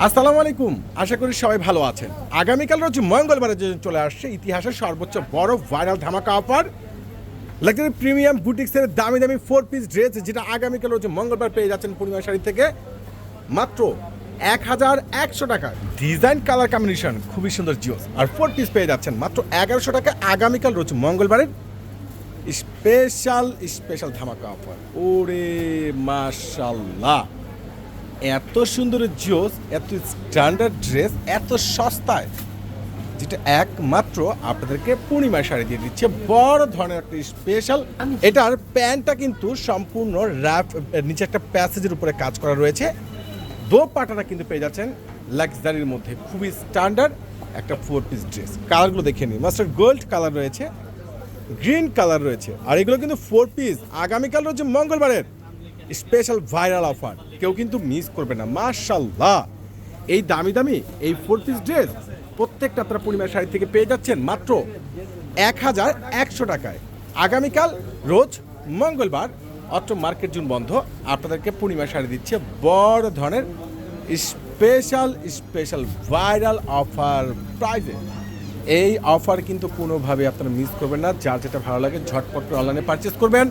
আসসালামু আলাইকুম, আশা করি সবাই ভালো আছেন। আগামীকাল রোজ মঙ্গলবারে যে চলে আসছে ইতিহাসের সর্বোচ্চ বড় ভাইরাল ধামাকা অফার লাক্সারি প্রিমিয়াম বুটিক্সের দামি দামি 4 পিস ড্রেস, যেটা আগামীকাল রোজ মঙ্গলবার পেয়ে যাচ্ছেন পূর্ণিমা শাড়ি থেকে মাত্র 1100 টাকা। ডিজাইন কালার কম্বিনেশন খুবই সুন্দর জিওস, আর 4 পিস পেয়ে যাচ্ছেন মাত্র 1100 টাকা। আগামীকাল রোজ মঙ্গলবারের স্পেশাল ধামাকা অফার। ওরে মাশাআল্লাহ, এত সুন্দর জিওস, এত স্ট্যান্ডার্ড ড্রেস, এত সস্তায়, যেটা একমাত্র আপনাদেরকে পূর্ণিমা শাড়ি দিয়ে দিচ্ছে বড় ধরনের একটা স্পেশাল। এটার প্যান্টটা কিন্তু সম্পূর্ণ র্যাপ, নিচে একটা প্যাসেজের উপরে কাজ করা রয়েছে। দোপাট্টাটা কিন্তু পেয়ে যাচ্ছেন লাক্সারির মধ্যে, খুবই স্ট্যান্ডার্ড একটা 4 পিস ড্রেস। কালারগুলো দেখে নিন, মাস্টার গোল্ড কালার রয়েছে, গ্রিন কালার রয়েছে, আর এগুলো কিন্তু 4 পিস। আগামীকাল রয়েছে মঙ্গলবারের স্পেশাল ভাইরাল অফার, কেউ কিন্তু মিস করবে না। মাশাআল্লাহ, এই দামি দামি এই 4 পিস ড্রেস প্রত্যেকটা আপনারা পূর্ণিমা শাড়ি থেকে পেয়ে যাচ্ছেন মাত্র 1100 টাকায়। আগামীকাল রোজ মঙ্গলবার অত্র মার্কেট জোন বন্ধ, আপনাদেরকে পূর্ণিমা শাড়ি দিচ্ছে বড় ধরনের স্পেশাল ভাইরাল অফার প্রাইজে। এই অফার কিন্তু কোনোভাবে আপনারা মিস করবেন না। যার যেটা ভালো লাগে ঝটপট করে অনলাইনে পারচেস করবেন।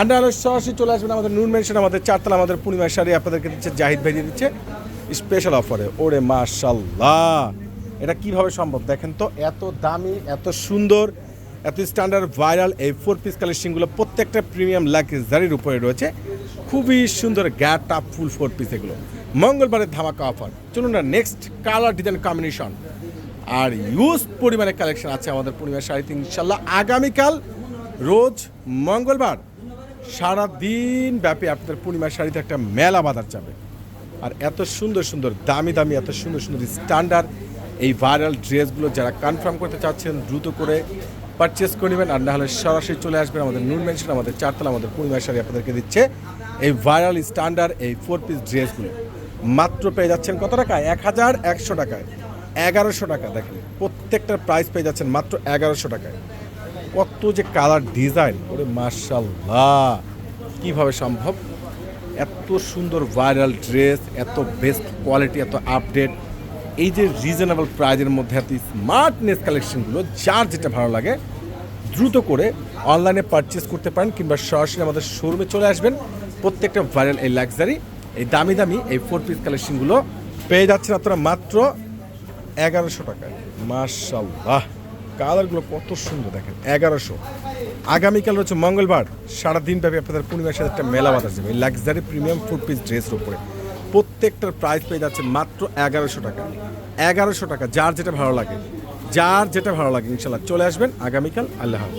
আন্ডার সরাসরি চলে আসবেন আমাদের নুন মেনশন, আমাদের চারতলা, আমাদের পূর্ণিমা শাড়ি আপনাদেরকে দিচ্ছে জাহিদ ভাই দিয়ে দিচ্ছে স্পেশাল অফারে। ওরে মাশাআল্লাহ, এটা কিভাবে সম্ভব দেখেন তো, এত দামি, এত সুন্দর, এত স্ট্যান্ডার্ড ভাইরাল এই 4 পিস কালেকশনগুলো প্রত্যেকটা প্রিমিয়াম লাক্সারির উপরে রয়েছে। খুবই সুন্দর গ্যাট আপ ফুল 4 পিস, এগুলো মঙ্গলবারের ধামাকা অফার। চলুন না নেক্সট কালার ডিজাইন কম্বিনেশন আর ইউজ পরিমাণে কালেকশন আছে আমাদের পূর্ণিমা শাড়িতে ইনশাল্লাহ। আগামীকাল রোজ মঙ্গলবার সারা দিন ব্যাপী আপনাদের পূর্ণিমা শাড়িতে একটা মেলা বাজার যাবে। আর এত সুন্দর সুন্দর দামি দামি, এত সুন্দর সুন্দর স্ট্যান্ডার্ড এই ভাইরাল ড্রেসগুলো যারা কনফার্ম করতে চাচ্ছেন দ্রুত করে পারচেস করে নেবেন, আর না হলে সরাসরি চলে আসবেন আমাদের নুন মেনশন, আমাদের চারতলা, আমাদের পূর্ণিমা শাড়ি আপনাদেরকে দিচ্ছে এই ভাইরাল স্ট্যান্ডার্ড এই 4 পিস ড্রেসগুলো মাত্র পেয়ে যাচ্ছেন কত টাকায়? 1100 টাকায়। 1100 টাকা, দেখেন প্রত্যেকটার প্রাইস পেয়ে যাচ্ছেন মাত্র 1100 টাকায়। কত যে কালার ডিজাইন, ওরে মাশাআল্লাহ, কিভাবে সম্ভব? এত সুন্দর ভাইরাল ড্রেস, এত বেস্ট কোয়ালিটি, এত আপডেট, এই যে রিজনেবল প্রাইজের মধ্যে এত স্মার্টনেস কালেকশনগুলো, যার যেটা ভালো লাগে দ্রুত করে অনলাইনে পারচেস করতে পারেন, কিংবা সরাসরি আমাদের শোরুমে চলে আসবেন। প্রত্যেকটা ভাইরাল এই লাক্সারি এই দামি দামি এই 4 পিস কালেকশনগুলো পেয়ে যাচ্ছেন আপনারা মাত্র 1100 টাকায়। মাশাআল্লাহ, কালারগুলো কত সুন্দর দেখেন। 1100। আগামীকাল হচ্ছে মঙ্গলবার, সারাদিন ব্যাপী আপনাদের পূর্ণিমার সাথে একটা মেলা বাজার যাবে এই লাক্সারি প্রিমিয়াম 4 পিস ড্রেসের উপরে। প্রত্যেকটার প্রাইস পেয়ে যাচ্ছে মাত্র 1100 টাকা। 1100 টাকা, যার যেটা ভালো লাগে, যার যেটা ভালো লাগে ইনশাল্লাহ চলে আসবেন আগামীকাল। আল্লাহ হাফেজ।